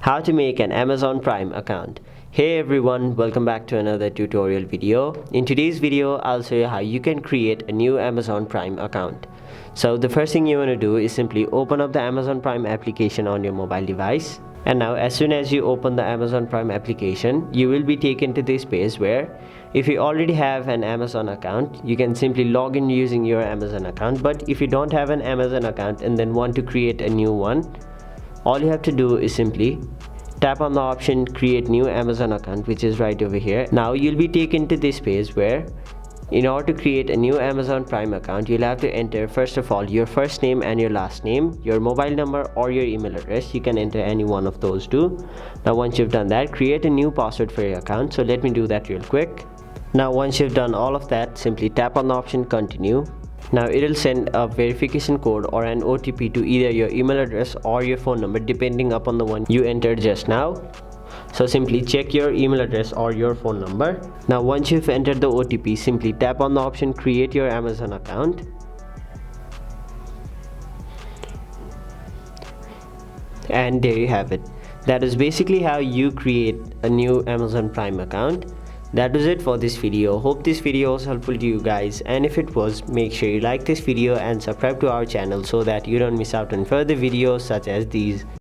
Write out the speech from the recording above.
How to make an Amazon Prime account. Hey everyone, welcome back to another tutorial video. In today's video, I'll show you how you can create a new Amazon Prime account. So the first thing you want to do is simply open up the Amazon Prime application on your mobile device. And now as soon as you open the Amazon Prime application, you will be taken to this page where if you already have an Amazon account, you can simply log in using your Amazon account. But if you don't have an Amazon account and then want to create a new one, all you have to do is simply tap on the option create new Amazon account, which is right over here. Now you'll be taken to this page where in order to create a new Amazon Prime account, you'll have to enter first of all your first name and your last name, your mobile number or your email address. You can enter any one of those two. Now once you've done that, create a new password for your account. So let me do that real quick. Now once you've done all of that, simply tap on the option continue. Now it'll send a verification code or an OTP to either your email address or your phone number depending upon the one you entered just now. So simply check your email address or your phone number. Now once you've entered the OTP, simply tap on the option create your Amazon account. And there you have it. That is basically how you create a new Amazon Prime account. That was it for this video. Hope this video was helpful to you guys, and if it was, make sure you like this video and subscribe to our channel so that you don't miss out on further videos such as these.